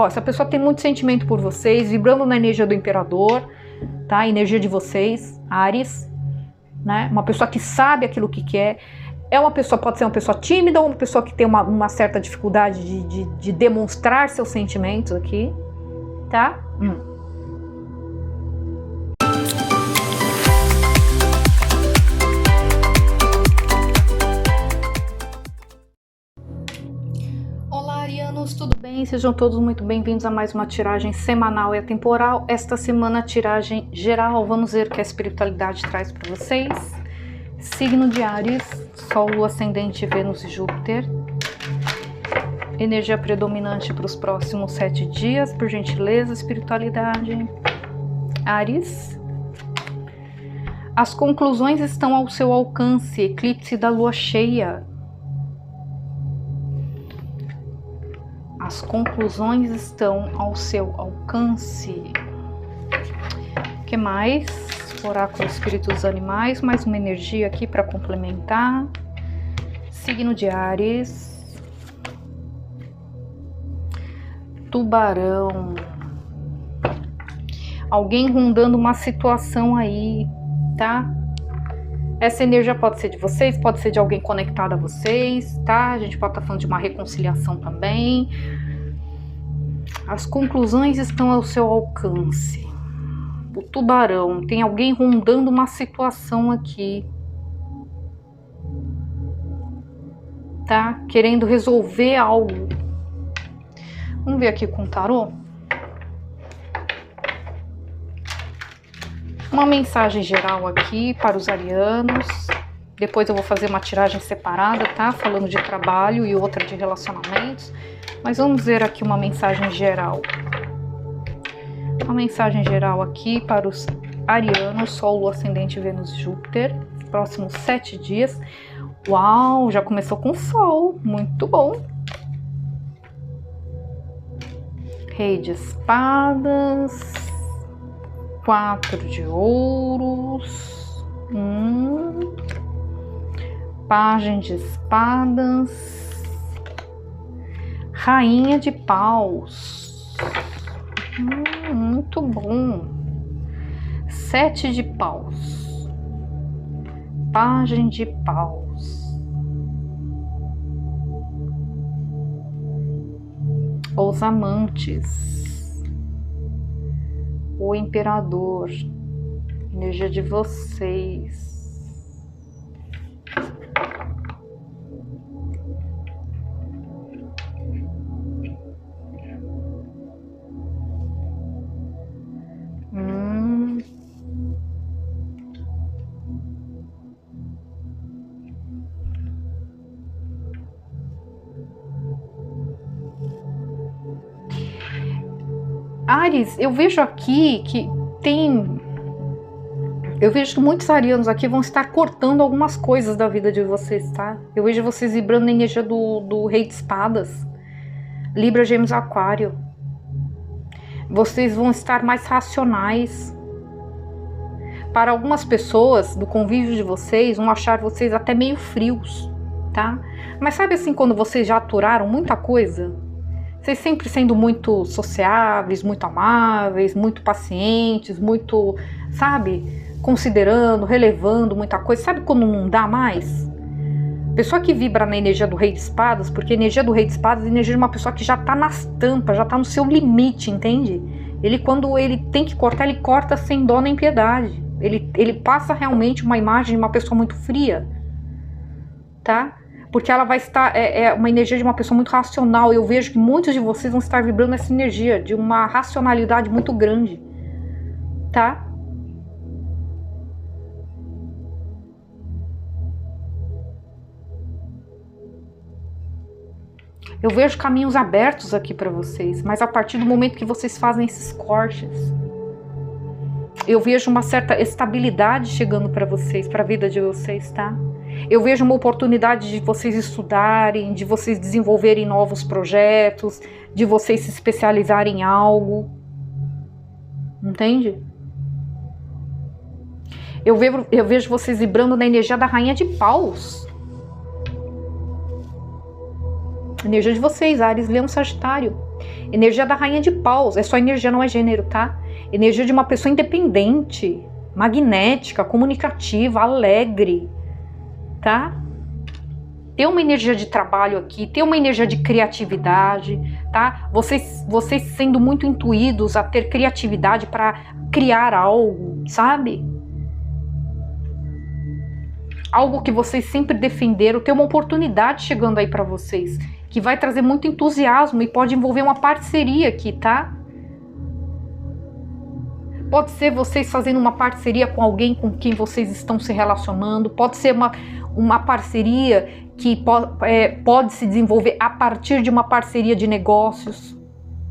Ó, essa pessoa tem muito sentimento por vocês, vibrando na energia do imperador, tá? A energia de vocês, Áries, né? Uma pessoa que sabe aquilo que quer. É uma pessoa, pode ser uma pessoa tímida ou uma pessoa que tem uma certa dificuldade de demonstrar seus sentimentos aqui, tá? Olá, arianos, tudo bem? Sejam todos muito bem-vindos a mais uma tiragem semanal e atemporal. Esta semana, tiragem geral. Vamos ver o que a espiritualidade traz para vocês. Signo de Áries, Sol, Lua, Ascendente, Vênus e Júpiter. Energia predominante para os próximos 7 dias, por gentileza, espiritualidade. Áries. As conclusões estão ao seu alcance, eclipse da lua cheia. As conclusões estão ao seu alcance. O que mais? Oráculo Espírito dos Animais, mais uma energia aqui para complementar. Signo de Áries. Tubarão. Alguém rondando uma situação aí, tá? Essa energia pode ser de vocês, pode ser de alguém conectado a vocês, tá? A gente pode estar falando de uma reconciliação também. As conclusões estão ao seu alcance. O tubarão, tem alguém rondando uma situação aqui, tá? Querendo resolver algo. Vamos ver aqui com o tarô. Uma mensagem geral aqui para os arianos. Depois eu vou fazer uma tiragem separada, tá? Falando de trabalho e outra de relacionamentos. Mas vamos ver aqui uma mensagem geral. Uma mensagem geral aqui para os arianos, Sol, Lua, Ascendente, Vênus, Júpiter. Próximos 7 dias. Uau, já começou com Sol. Muito bom. Rei de espadas. 4 de ouros. Pajem de espadas. Rainha de paus. Muito bom. 7 de paus. Pajem de paus. Os amantes. O imperador. Energia de vocês. Áries, eu vejo aqui que eu vejo que muitos arianos aqui vão estar cortando algumas coisas da vida de vocês, tá? Eu vejo vocês vibrando na energia do Rei de Espadas, Libra, Gêmeos, Aquário. Vocês vão estar mais racionais. Para algumas pessoas do convívio de vocês, vão achar vocês até meio frios, tá? Mas sabe assim, quando vocês já aturaram muita coisa? Vocês sempre sendo muito sociáveis, muito amáveis, muito pacientes, muito, sabe, considerando, relevando muita coisa. Sabe quando não dá mais? Pessoa que vibra na energia do Rei de Espadas, porque a energia do Rei de Espadas é a energia de uma pessoa que já tá nas tampas, já tá no seu limite, entende? Ele, quando ele tem que cortar, ele corta sem dó nem piedade. Ele passa realmente uma imagem de uma pessoa muito fria, tá? Porque ela vai estar, é uma energia de uma pessoa muito racional. Eu vejo que muitos de vocês vão estar vibrando essa energia de uma racionalidade muito grande, tá? Eu vejo caminhos abertos aqui para vocês, mas a partir do momento que vocês fazem esses cortes, eu vejo uma certa estabilidade chegando para vocês, para a vida de vocês, tá? Eu vejo uma oportunidade de vocês estudarem, de vocês desenvolverem novos projetos, de vocês se especializarem em algo. Entende? Eu vejo vocês vibrando na energia da Rainha de Paus. Energia de vocês, Áries, Leão, Sagitário. Energia da Rainha de Paus, é só energia, não é gênero, tá? Energia de uma pessoa independente, magnética, comunicativa, alegre, tá? Tem uma energia de trabalho aqui, tem uma energia de criatividade, tá? Vocês sendo muito intuídos a ter criatividade para criar algo, sabe? Algo que vocês sempre defenderam, tem uma oportunidade chegando aí para vocês, que vai trazer muito entusiasmo e pode envolver uma parceria aqui, tá? Pode ser vocês fazendo uma parceria com alguém com quem vocês estão se relacionando, pode ser uma parceria que pode se desenvolver a partir de uma parceria de negócios,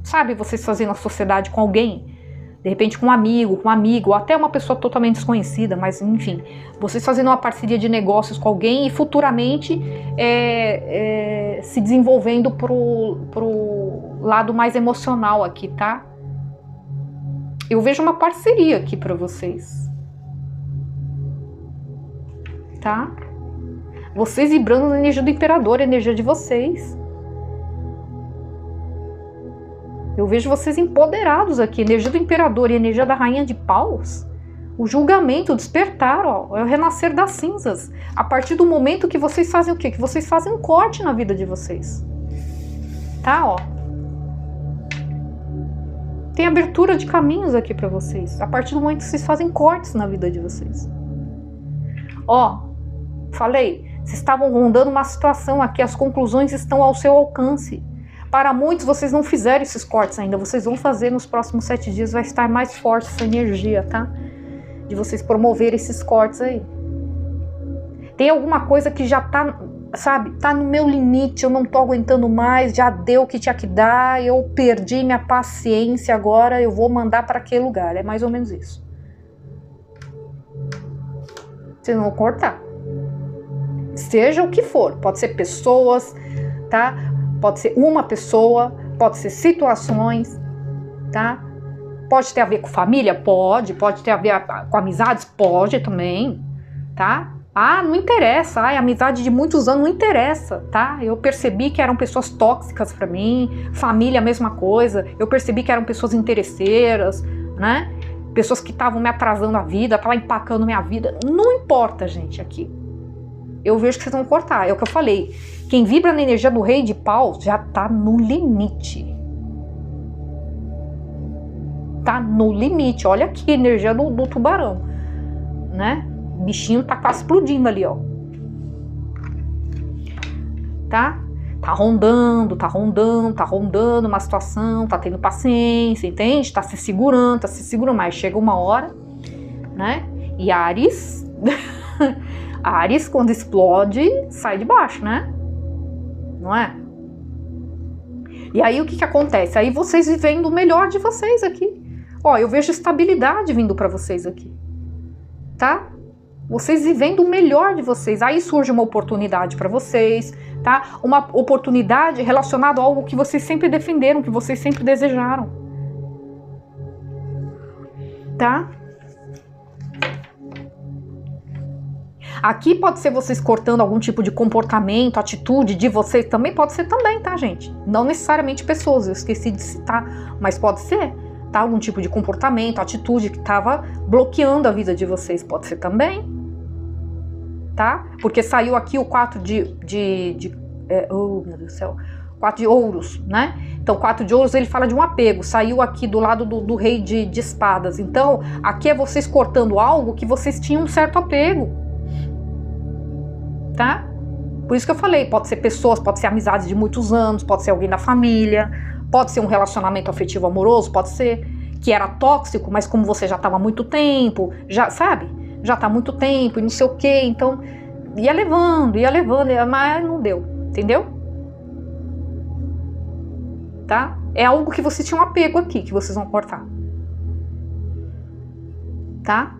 sabe? Vocês fazendo a sociedade com alguém, de repente com um amigo, ou até uma pessoa totalmente desconhecida, mas enfim, vocês fazendo uma parceria de negócios com alguém e futuramente se desenvolvendo pro lado mais emocional aqui, tá? Eu vejo uma parceria aqui para vocês, tá? Vocês vibrando na energia do Imperador, a energia de vocês. Eu vejo vocês empoderados aqui, energia do Imperador e energia da Rainha de Paus. O julgamento, o despertar, ó, é o renascer das cinzas. A partir do momento que vocês fazem o quê? Que vocês fazem um corte na vida de vocês. Tá, ó. Tem abertura de caminhos aqui para vocês. A partir do momento que vocês fazem cortes na vida de vocês. Ó, falei, vocês estavam rondando uma situação aqui, as conclusões estão ao seu alcance. Para muitos, vocês não fizeram esses cortes ainda, vocês vão fazer nos próximos 7 dias, vai estar mais forte essa energia, tá? De vocês promoverem esses cortes aí. Tem alguma coisa que já tá, sabe, tá no meu limite, eu não tô aguentando mais, já deu o que tinha que dar, eu perdi minha paciência, agora eu vou mandar para aquele lugar, é mais ou menos isso. Vocês vão cortar. Seja o que for, pode ser pessoas, tá? Pode ser uma pessoa, pode ser situações, tá? Pode ter a ver com família? Pode ter a ver com amizades? Pode também, tá? Ah, não interessa, amizade de muitos anos não interessa, tá? Eu percebi que eram pessoas tóxicas pra mim, família a mesma coisa, eu percebi que eram pessoas interesseiras, né? Pessoas que estavam me atrasando a vida, estavam empacando minha vida, não importa, gente, aqui. Eu vejo que vocês vão cortar, é o que eu falei. Quem vibra na energia do Rei de Paus já tá no limite. Tá no limite. Olha aqui a energia do tubarão, né? O bichinho tá quase explodindo ali, ó. Tá? Tá rondando uma situação, tá tendo paciência, entende? Tá se segurando, mas chega uma hora, né? E Áries... Áries, quando explode, sai de baixo, né? Não é? E aí o que acontece? Aí vocês vivendo o melhor de vocês aqui. Ó, eu vejo estabilidade vindo para vocês aqui. Tá? Vocês vivendo o melhor de vocês. Aí surge uma oportunidade para vocês, tá? Uma oportunidade relacionada a algo que vocês sempre defenderam, que vocês sempre desejaram. Tá? Aqui pode ser vocês cortando algum tipo de comportamento, atitude de vocês, também pode ser também, tá, gente? Não necessariamente pessoas, eu esqueci de citar, mas pode ser, tá? Algum tipo de comportamento, atitude que estava bloqueando a vida de vocês, pode ser também, tá? Porque saiu aqui o 4 oh, meu Deus do céu, 4 de ouros, né? Então, 4 de ouros, ele fala de um apego, saiu aqui do lado do rei de espadas. Então, aqui é vocês cortando algo que vocês tinham um certo apego. Tá? Por isso que eu falei, pode ser pessoas, pode ser amizades de muitos anos, pode ser alguém da família, pode ser um relacionamento afetivo amoroso, pode ser que era tóxico, mas como você já estava há muito tempo, já sabe, já está há muito tempo e não sei o que, então ia levando, mas não deu, entendeu? Tá? É algo que vocês tinham apego aqui, que vocês vão cortar. Tá?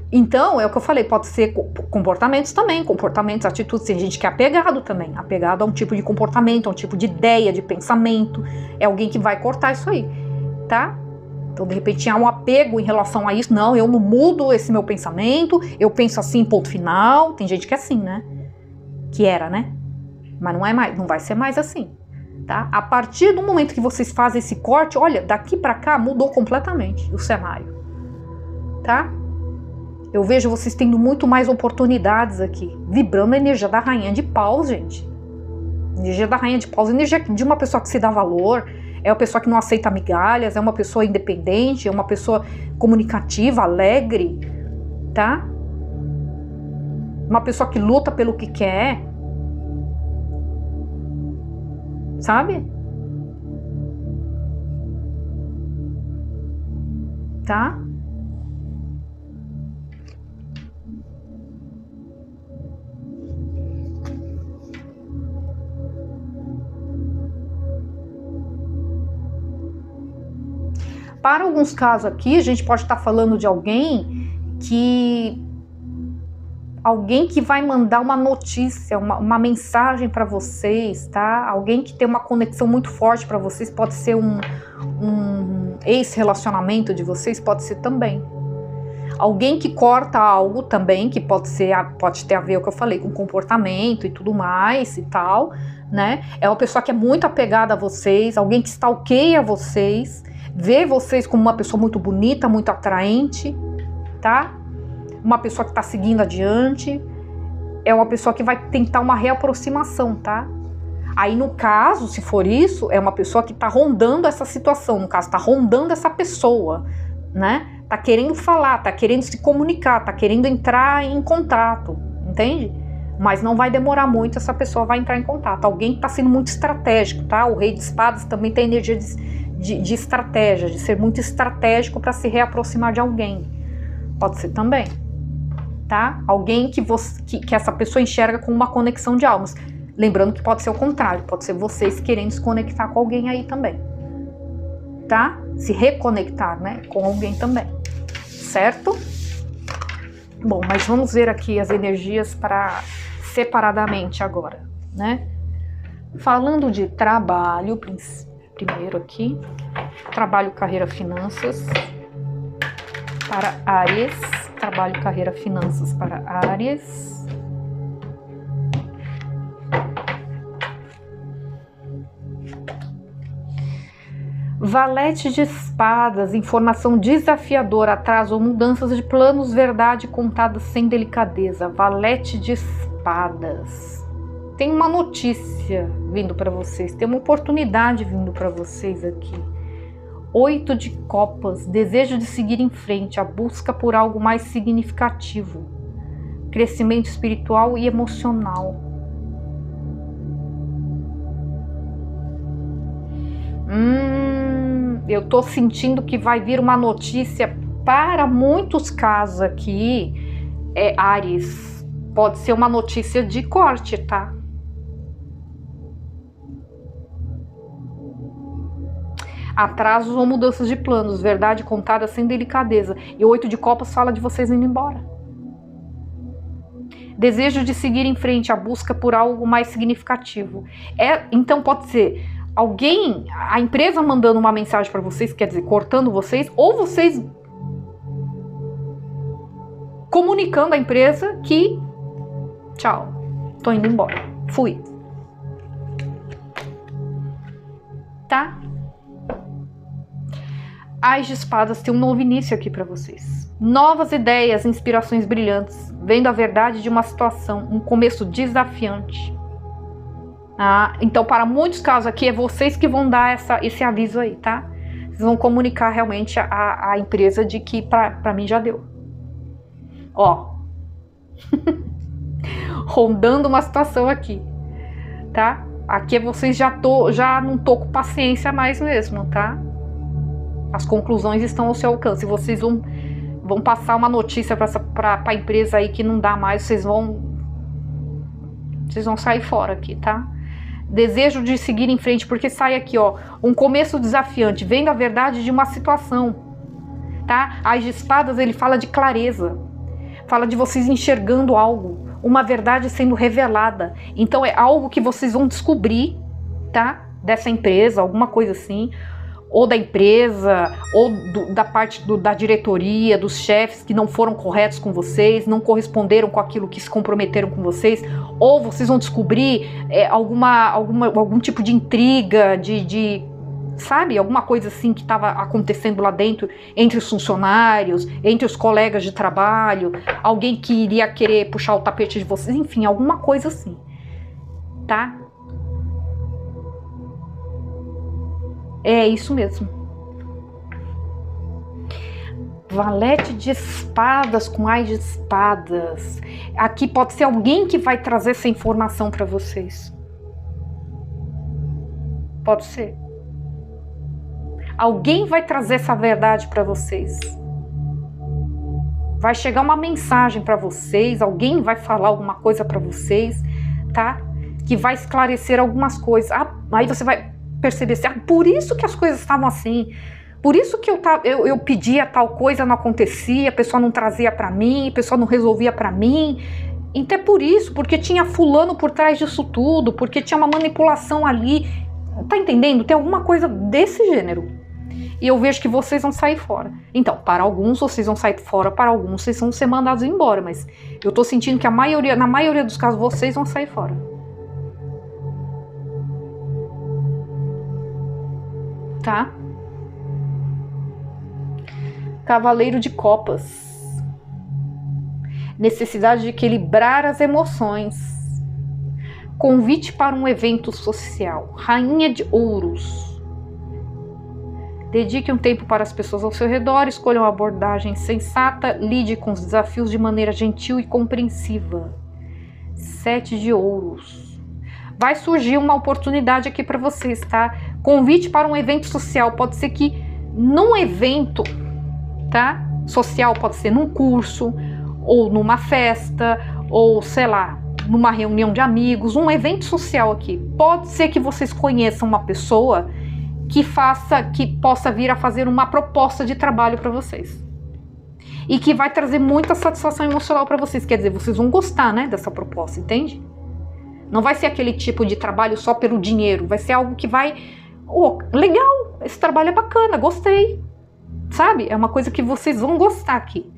Então, é o que eu falei, pode ser comportamentos também, comportamentos, atitudes, tem gente que é apegado também, apegado a um tipo de comportamento, a um tipo de ideia, de pensamento, é alguém que vai cortar isso aí, tá? Então, de repente, há um apego em relação a isso, não, eu não mudo esse meu pensamento, eu penso assim, ponto final, tem gente que é assim, né? Que era, né? Mas não é mais, não vai ser mais assim, tá? A partir do momento que vocês fazem esse corte, olha, daqui para cá mudou completamente o cenário, tá? Eu vejo vocês tendo muito mais oportunidades aqui, vibrando a energia da Rainha de Paus, gente. Energia da Rainha de Paus, energia de uma pessoa que se dá valor, é uma pessoa que não aceita migalhas, é uma pessoa independente, é uma pessoa comunicativa, alegre, tá? Uma pessoa que luta pelo que quer, sabe? Tá? Para alguns casos aqui, a gente pode estar falando de alguém que vai mandar uma notícia, uma mensagem para vocês, tá? Alguém que tem uma conexão muito forte para vocês, pode ser um ex-relacionamento de vocês, pode ser também. Alguém que corta algo também, que pode ter a ver com o que eu falei, com comportamento e tudo mais e tal, né? É uma pessoa que é muito apegada a vocês, alguém que stalkeia vocês, vê vocês como uma pessoa muito bonita, muito atraente, tá? Uma pessoa que está seguindo adiante, é uma pessoa que vai tentar uma reaproximação, tá? Aí no caso, se for isso, é uma pessoa que está rondando essa situação, no caso, está rondando essa pessoa, né? Tá querendo falar, tá querendo se comunicar, tá querendo entrar em contato, entende? Mas não vai demorar muito, essa pessoa vai entrar em contato. Alguém que está sendo muito estratégico, tá? O Rei de Espadas também tem energia de estratégia, de ser muito estratégico para se reaproximar de alguém. Pode ser também, tá? Alguém que essa pessoa enxerga com uma conexão de almas. Lembrando que pode ser o contrário, pode ser vocês querendo se conectar com alguém aí também, tá? Se reconectar, né, com alguém também, certo? Bom, mas vamos ver aqui as energias para separadamente agora, né? Falando de trabalho, primeiro aqui, trabalho, carreira, finanças para Áries, trabalho, carreira, finanças para Áries. Valete de espadas, informação desafiadora, atraso ou mudanças de planos, verdade contada sem delicadeza. Valete de espadas. Tem uma notícia vindo para vocês, tem uma oportunidade vindo para vocês aqui. 8 de copas, desejo de seguir em frente, a busca por algo mais significativo. Crescimento espiritual e emocional. Eu tô sentindo que vai vir uma notícia para muitos casos aqui, Áries, pode ser uma notícia de corte, tá? Atrasos ou mudanças de planos, verdade contada sem delicadeza. E o 8 de copas fala de vocês indo embora. Desejo de seguir em frente, a busca por algo mais significativo. Então pode ser alguém, a empresa mandando uma mensagem para vocês, quer dizer, cortando vocês, ou vocês comunicando à empresa que tchau, tô indo embora, fui. Tá? Ás de espadas tem um novo início aqui para vocês. Novas ideias, inspirações brilhantes, vendo a verdade de uma situação, um começo desafiante. Então, para muitos casos aqui, é vocês que vão dar esse aviso aí, tá? Vocês vão comunicar realmente à empresa de que pra mim já deu. Ó. Rondando uma situação aqui, tá? Aqui vocês já não tô com paciência mais mesmo, tá? As conclusões estão ao seu alcance. Vocês vão passar uma notícia para a empresa aí que não dá mais, vocês vão sair fora aqui, tá? Desejo de seguir em frente, porque sai aqui, ó, um começo desafiante, vendo a verdade de uma situação, tá? As de espadas, ele fala de clareza, fala de vocês enxergando algo, uma verdade sendo revelada. Então é algo que vocês vão descobrir, tá? Dessa empresa, alguma coisa assim, ou da empresa, ou da parte da diretoria, dos chefes que não foram corretos com vocês, não corresponderam com aquilo que se comprometeram com vocês, ou vocês vão descobrir algum tipo de intriga, sabe, alguma coisa assim que estava acontecendo lá dentro, entre os funcionários, entre os colegas de trabalho, alguém que iria querer puxar o tapete de vocês, enfim, alguma coisa assim, tá? É isso mesmo. Valete de espadas com Ás de espadas. Aqui pode ser alguém que vai trazer essa informação para vocês. Pode ser. Alguém vai trazer essa verdade para vocês. Vai chegar uma mensagem para vocês, alguém vai falar alguma coisa para vocês, tá? Que vai esclarecer algumas coisas. Aí você vai perceber assim, por isso que as coisas estavam assim, por isso que eu pedia tal coisa, não acontecia, a pessoa não trazia para mim, a pessoa não resolvia para mim. Então é por isso, porque tinha fulano por trás disso tudo, porque tinha uma manipulação ali, tá entendendo? Tem alguma coisa desse gênero. E eu vejo que vocês vão sair fora. Então, para alguns vocês vão sair fora, para alguns vocês vão ser mandados embora, mas eu tô sentindo que na maioria dos casos vocês vão sair fora. Tá? Cavaleiro de Copas. Necessidade de equilibrar as emoções. Convite para um evento social. Rainha de Ouros. Dedique um tempo para as pessoas ao seu redor, escolha uma abordagem sensata, lide com os desafios de maneira gentil e compreensiva. 7 de Ouros. Vai surgir uma oportunidade aqui para vocês, tá? Convite para um evento social, pode ser que num evento, tá? Social, pode ser num curso, ou numa festa, ou sei lá, numa reunião de amigos, um evento social aqui. Pode ser que vocês conheçam uma pessoa que possa vir a fazer uma proposta de trabalho para vocês. E que vai trazer muita satisfação emocional para vocês. Quer dizer, vocês vão gostar, né, dessa proposta, entende? Não vai ser aquele tipo de trabalho só pelo dinheiro. Vai ser algo que vai... legal, esse trabalho é bacana, gostei. Sabe? É uma coisa que vocês vão gostar aqui.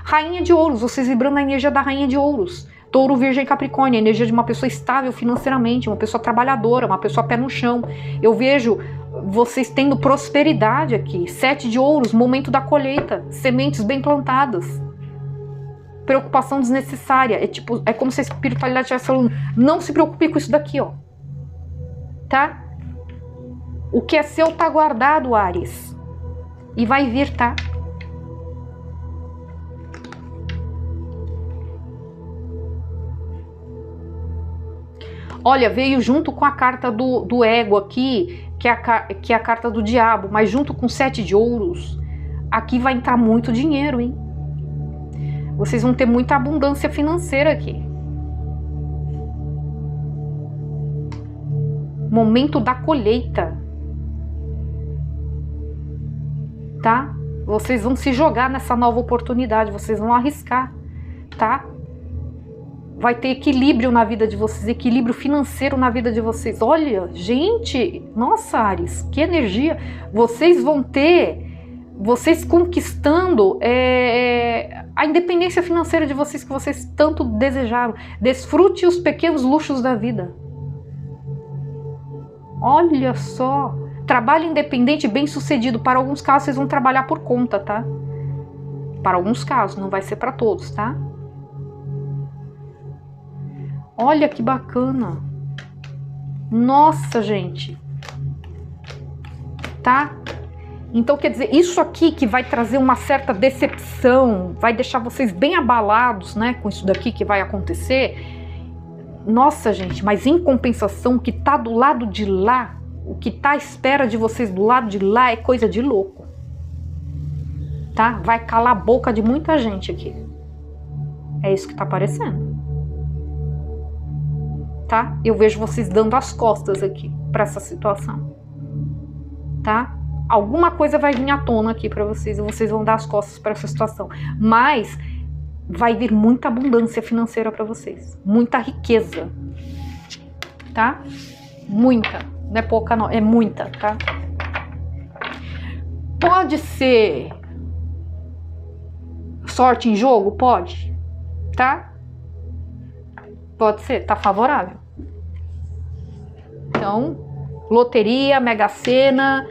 Rainha de Ouros, vocês vibrando a energia da Rainha de Ouros. Touro, Virgem, Capricórnio, a energia de uma pessoa estável financeiramente, uma pessoa trabalhadora, uma pessoa pé no chão. Eu vejo vocês tendo prosperidade aqui. 7 de Ouros, momento da colheita, sementes bem plantadas. Preocupação desnecessária. É como se a espiritualidade estivesse falando, não se preocupe com isso daqui, ó. Tá? O que é seu tá guardado, Áries. E vai vir, tá? Olha, veio junto com a carta do ego aqui, que é a carta do diabo, mas junto com 7 de Ouros, aqui vai entrar muito dinheiro, hein? Vocês vão ter muita abundância financeira aqui. Momento da colheita. Tá? Vocês vão se jogar nessa nova oportunidade, vocês vão arriscar, tá? Vai ter equilíbrio na vida de vocês, equilíbrio financeiro na vida de vocês. Olha, gente, nossa, Áries, que energia. Vocês vão ter, vocês conquistando a independência financeira de vocês que vocês tanto desejaram. Desfrute os pequenos luxos da vida. Olha só. Trabalho independente bem sucedido. Para alguns casos vocês vão trabalhar por conta, tá? Para alguns casos, não vai ser para todos, tá? Olha que bacana. Nossa, gente. Tá? Então, quer dizer, isso aqui que vai trazer uma certa decepção, vai deixar vocês bem abalados, né, com isso daqui que vai acontecer. Nossa, gente, mas em compensação, o que tá do lado de lá, o que tá à espera de vocês do lado de lá é coisa de louco. Tá? Vai calar a boca de muita gente aqui. É isso que tá aparecendo. Tá? Eu vejo vocês dando as costas aqui para essa situação. Tá? Alguma coisa vai vir à tona aqui para vocês e vocês vão dar as costas para essa situação. Mas vai vir muita abundância financeira para vocês. Muita riqueza. Tá? Muita. Não é pouca não, é muita, tá? Pode ser sorte em jogo? Pode, tá? Pode ser, tá favorável. Então, loteria, Mega Sena,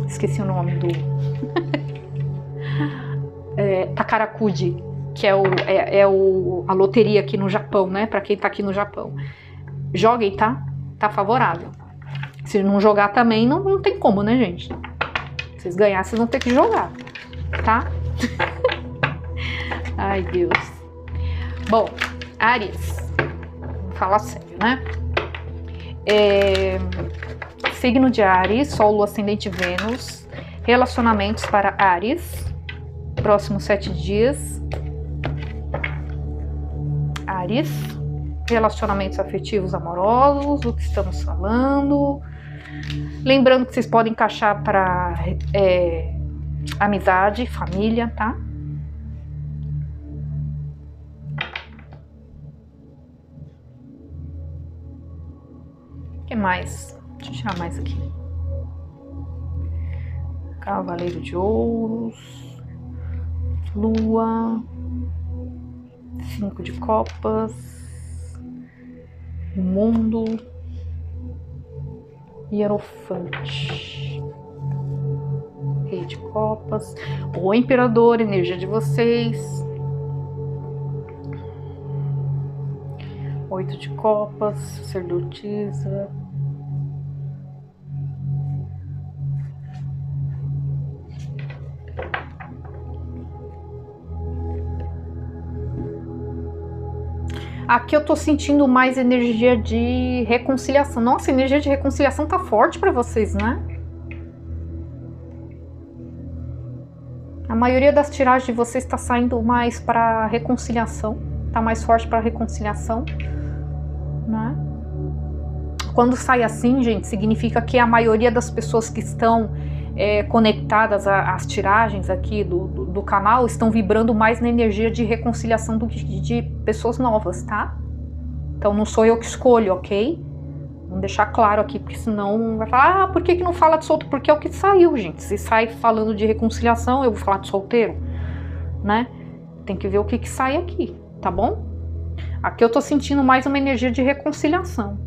esqueci o nome do Takarakuji, que é a loteria aqui no Japão, né? Pra quem tá aqui no Japão. Joguem, tá? Tá favorável. Se não jogar também, não tem como, né, gente? Se vocês ganharem, vocês vão ter que jogar, tá? Ai, Deus. Bom, Áries. Vou falar sério, né? Signo de Áries, Sol, Lua, Ascendente, Vênus. Relacionamentos para Áries. Próximos 7 dias. Áries. Relacionamentos afetivos, amorosos, o que estamos falando. Lembrando que vocês podem encaixar para amizade, família, tá? O que mais? Deixa eu tirar mais aqui. Cavaleiro de Ouros. Lua. 5 de Copas. O Mundo. Hierofante. Rei de Copas. O Imperador, energia de vocês. 8 de Copas. Sacerdotisa. Aqui eu tô sentindo mais energia de reconciliação. Nossa, a energia de reconciliação tá forte pra vocês, né? A maioria das tiragens de vocês tá saindo mais pra reconciliação. Tá mais forte pra reconciliação, né? Quando sai assim, gente, significa que a maioria das pessoas que estão conectadas às tiragens aqui do canal estão vibrando mais na energia de reconciliação do que de pessoas novas, tá? Então não sou eu que escolho, ok? Vamos deixar claro aqui, porque senão vai falar, por que não fala de solteiro? Porque é o que saiu, gente. Se sai falando de reconciliação, eu vou falar de solteiro, né? Tem que ver o que sai aqui, tá bom? Aqui eu tô sentindo mais uma energia de reconciliação.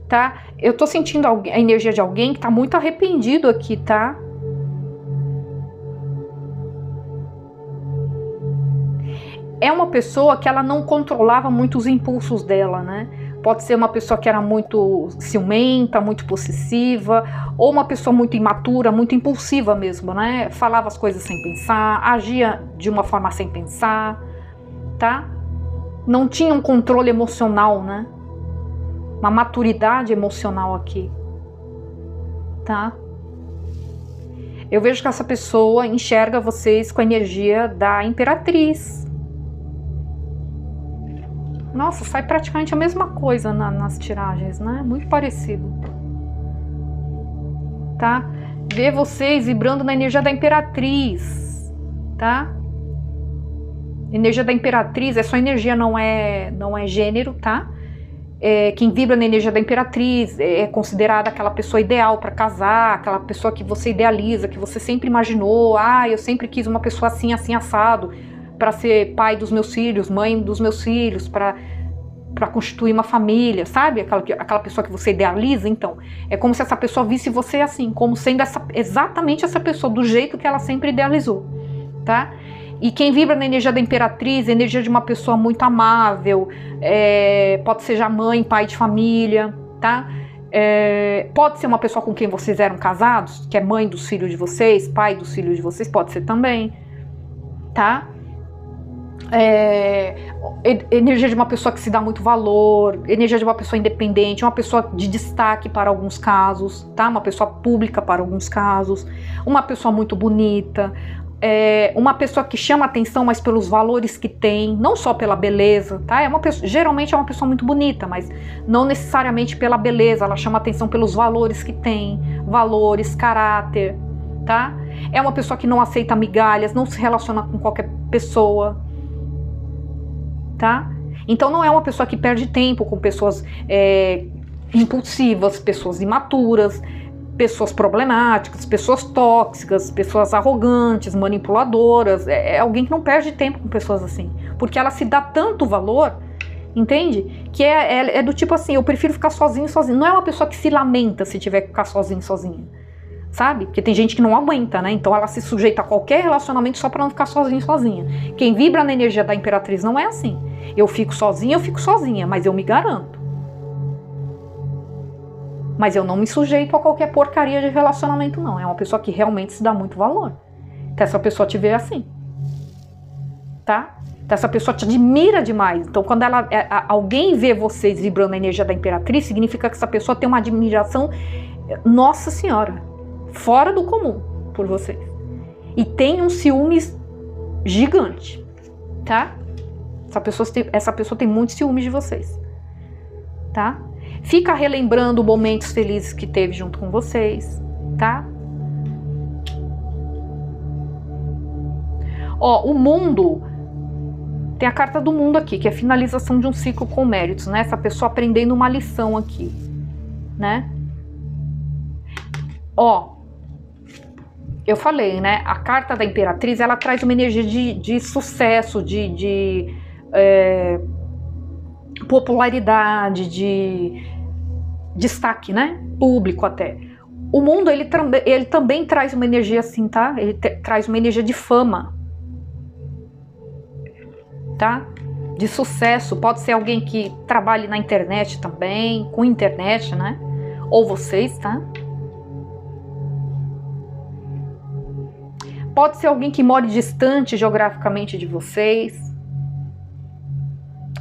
Tá? Eu tô sentindo a energia de alguém que tá muito arrependido aqui, tá? É uma pessoa que ela não controlava muito os impulsos dela, né? Pode ser uma pessoa que era muito ciumenta, muito possessiva, ou uma pessoa muito imatura, muito impulsiva mesmo, né? Falava as coisas sem pensar, agia de uma forma sem pensar, tá? Não tinha um controle emocional, né? Uma maturidade emocional aqui, tá? Eu vejo que essa pessoa enxerga vocês com a energia da Imperatriz. Nossa, sai praticamente a mesma coisa nas tiragens, né? Muito parecido, tá? Vê vocês vibrando na energia da Imperatriz, tá? Energia da Imperatriz é só energia, não é gênero, tá? Quem vibra na energia da Imperatriz é considerada aquela pessoa ideal para casar, aquela pessoa que você idealiza, que você sempre imaginou. Ah, eu sempre quis uma pessoa assim, assim, assado, para ser pai dos meus filhos, mãe dos meus filhos, para constituir uma família, sabe? Aquela pessoa que você idealiza. Então, é como se essa pessoa visse você assim, como sendo exatamente essa pessoa, do jeito que ela sempre idealizou, tá? E quem vibra na energia da Imperatriz, energia de uma pessoa muito amável, pode ser já mãe, pai de família, tá? Pode ser uma pessoa com quem vocês eram casados, que é mãe dos filhos de vocês, pai dos filhos de vocês, pode ser também, tá? Energia de uma pessoa que se dá muito valor, energia de uma pessoa independente, uma pessoa de destaque para alguns casos, tá? Uma pessoa pública para alguns casos, uma pessoa muito bonita, uma pessoa que chama atenção, mas pelos valores que tem, não só pela beleza, tá? Geralmente é uma pessoa muito bonita, mas não necessariamente pela beleza, ela chama atenção pelos valores que tem, valores, caráter, tá? É uma pessoa que não aceita migalhas, não se relaciona com qualquer pessoa, tá? Então não é uma pessoa que perde tempo com pessoas impulsivas, pessoas imaturas, pessoas problemáticas, pessoas tóxicas, pessoas arrogantes, manipuladoras. É alguém que não perde tempo com pessoas assim, porque ela se dá tanto valor, entende? Que é do tipo assim, eu prefiro ficar sozinho. Não é uma pessoa que se lamenta se tiver que ficar sozinha, sabe? Porque tem gente que não aguenta, né? Então ela se sujeita a qualquer relacionamento só pra não ficar sozinha. Quem vibra na energia da Imperatriz não é assim. Eu fico sozinha, mas eu me garanto. Mas eu não me sujeito a qualquer porcaria de relacionamento, não. É uma pessoa que realmente se dá muito valor. Então essa pessoa te vê assim, tá? Então essa pessoa te admira demais. Então quando alguém vê vocês vibrando a energia da Imperatriz, significa que essa pessoa tem uma admiração, Nossa Senhora, fora do comum por vocês. E tem um ciúmes gigante, tá? Essa pessoa tem muitos ciúmes de vocês, tá? Fica relembrando momentos felizes que teve junto com vocês, tá? Ó, o mundo, tem a carta do mundo aqui, que é a finalização de um ciclo com méritos, né? Essa pessoa aprendendo uma lição aqui, né? Ó, eu falei, né? A carta da Imperatriz, ela traz uma energia de sucesso, de popularidade, de destaque, né? Público até. O mundo, ele também traz uma energia assim, tá? Ele traz uma energia de fama, tá? De sucesso. Pode ser alguém que trabalhe na internet também, com internet, né? Ou vocês, tá? Pode ser alguém que more distante geograficamente de vocês.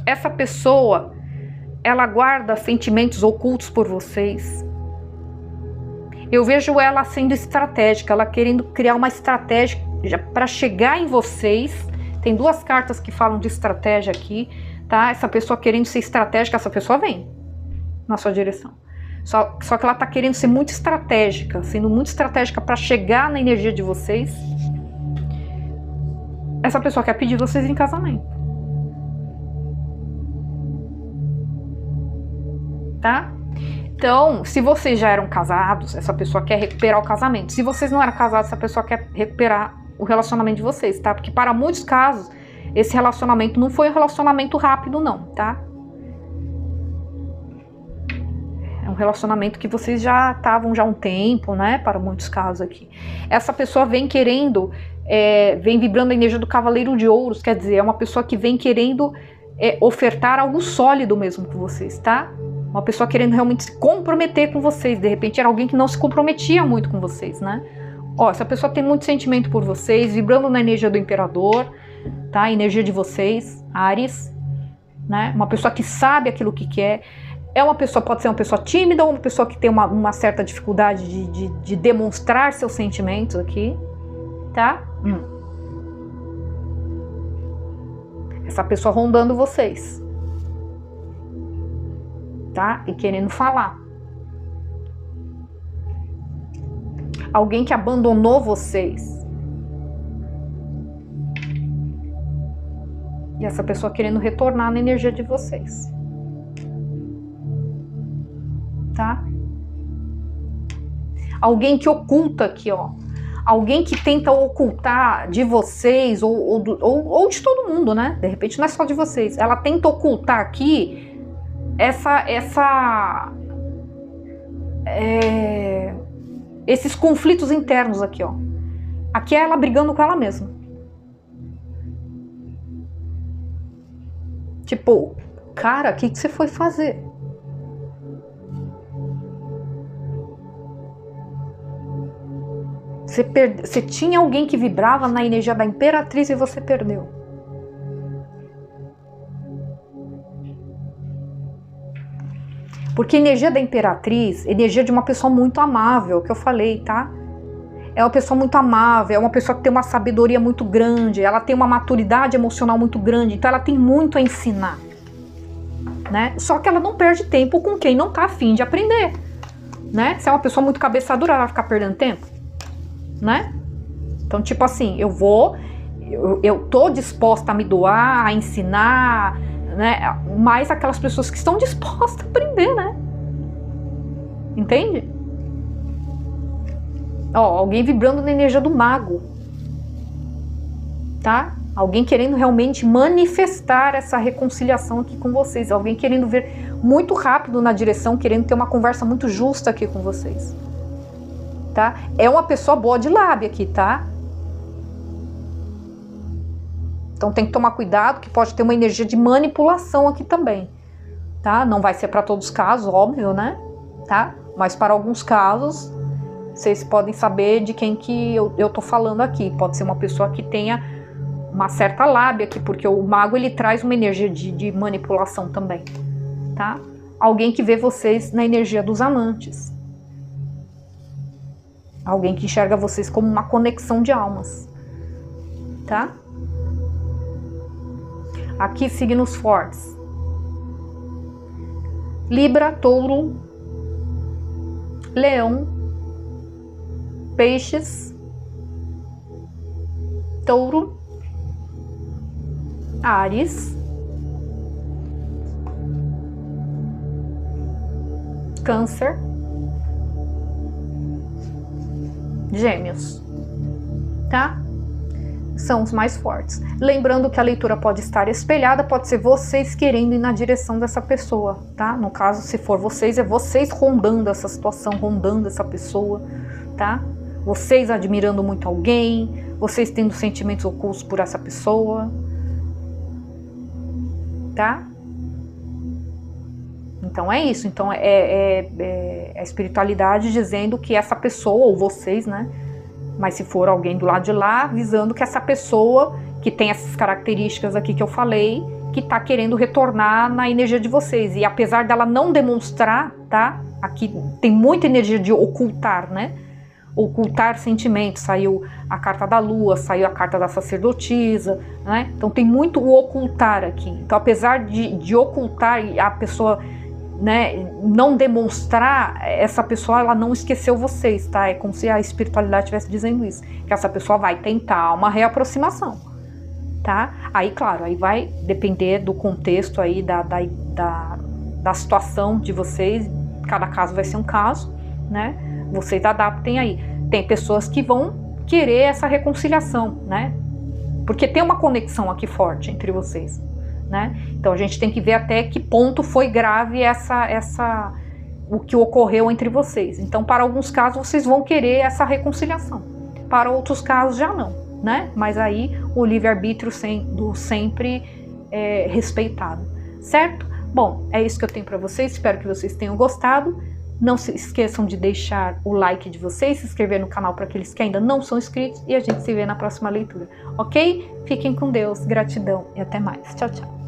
Essa pessoa, ela guarda sentimentos ocultos por vocês. Eu vejo ela sendo estratégica, ela querendo criar uma estratégia para chegar em vocês. Tem duas cartas que falam de estratégia aqui, tá? Essa pessoa querendo ser estratégica, essa pessoa vem na sua direção. Só que ela tá querendo ser muito estratégica, sendo muito estratégica para chegar na energia de vocês. Essa pessoa quer pedir vocês em casamento. Tá? Então, se vocês já eram casados, essa pessoa quer recuperar o casamento. Se vocês não eram casados, essa pessoa quer recuperar o relacionamento de vocês, tá? Porque para muitos casos, esse relacionamento não foi um relacionamento rápido, não, tá? É um relacionamento que vocês já estavam já há um tempo, né? Para muitos casos aqui. Essa pessoa vem querendo, vem vibrando a energia do Cavaleiro de Ouros, quer dizer, é uma pessoa que vem querendo ofertar algo sólido mesmo com vocês, tá? Uma pessoa querendo realmente se comprometer com vocês. De repente era alguém que não se comprometia muito com vocês, né? Ó, essa pessoa tem muito sentimento por vocês, vibrando na energia do Imperador, tá? A energia de vocês, Áries, né? Uma pessoa que sabe aquilo que quer. Pode ser uma pessoa tímida ou uma pessoa que tem uma certa dificuldade de demonstrar seus sentimentos aqui, tá? Essa pessoa rondando vocês, tá? E querendo falar. Alguém que abandonou vocês. E essa pessoa querendo retornar na energia de vocês. Tá? Alguém que oculta aqui, ó. Alguém que tenta ocultar de vocês ou de todo mundo, né? De repente não é só de vocês. Ela tenta ocultar aqui esses conflitos internos aqui, ó. Aqui é ela brigando com ela mesma. Tipo, cara, o que você foi fazer? Você tinha alguém que vibrava na energia da Imperatriz e você perdeu. Porque a energia da Imperatriz, energia de uma pessoa muito amável, que eu falei, tá? É uma pessoa muito amável, é uma pessoa que tem uma sabedoria muito grande, ela tem uma maturidade emocional muito grande, então ela tem muito a ensinar, né? Só que ela não perde tempo com quem não tá afim de aprender, né? Se é uma pessoa muito cabeça dura, ela vai ficar perdendo tempo, né? Então, tipo assim, eu tô disposta a me doar, a ensinar, né? Mas aquelas pessoas que estão dispostas a aprender, né? Entende? Ó, alguém vibrando na energia do mago, tá? Alguém querendo realmente manifestar essa reconciliação aqui com vocês. Alguém querendo ver muito rápido na direção, querendo ter uma conversa muito justa aqui com vocês. Tá? É uma pessoa boa de lábia aqui, tá? Então tem que tomar cuidado, que pode ter uma energia de manipulação aqui também. Tá? Não vai ser para todos os casos, óbvio, né? Tá? Mas para alguns casos, vocês podem saber de quem que eu tô falando aqui. Pode ser uma pessoa que tenha uma certa lábia aqui, porque o mago ele traz uma energia de manipulação também, tá? Alguém que vê vocês na energia dos amantes. Alguém que enxerga vocês como uma conexão de almas, tá? Aqui signos fortes. Libra, Touro, Leão, Peixes, Touro, Áries, Câncer, Gêmeos, tá? São os mais fortes. Lembrando que a leitura pode estar espelhada, pode ser vocês querendo ir na direção dessa pessoa, tá? No caso, se for vocês, é vocês rondando essa situação, rondando essa pessoa, tá? Vocês admirando muito alguém, vocês tendo sentimentos ocultos por essa pessoa, tá? Então é isso. Então é a espiritualidade dizendo que essa pessoa, ou vocês, né? Mas se for alguém do lado de lá, avisando que essa pessoa que tem essas características aqui que eu falei, que tá querendo retornar na energia de vocês. E apesar dela não demonstrar, tá? Aqui tem muita energia de ocultar, né? Ocultar sentimentos, saiu a carta da lua, saiu a carta da sacerdotisa, né? Então tem muito o ocultar aqui. Então apesar de ocultar e a pessoa, né, não demonstrar, essa pessoa ela não esqueceu vocês, tá? É como se a espiritualidade estivesse dizendo isso, que essa pessoa vai tentar uma reaproximação, tá? Aí claro, aí vai depender do contexto aí da situação de vocês, cada caso vai ser um caso, né? Vocês adaptem aí. Tem pessoas que vão querer essa reconciliação, né? Porque tem uma conexão aqui forte entre vocês, né? Então a gente tem que ver até que ponto foi grave o que ocorreu entre vocês. Então para alguns casos vocês vão querer essa reconciliação, para outros casos já não, né? Mas aí o livre-arbítrio sendo sempre respeitado, certo? Bom, é isso que eu tenho para vocês, espero que vocês tenham gostado. Não se esqueçam de deixar o like de vocês, se inscrever no canal para aqueles que ainda não são inscritos e a gente se vê na próxima leitura, ok? Fiquem com Deus, gratidão e até mais. Tchau, tchau.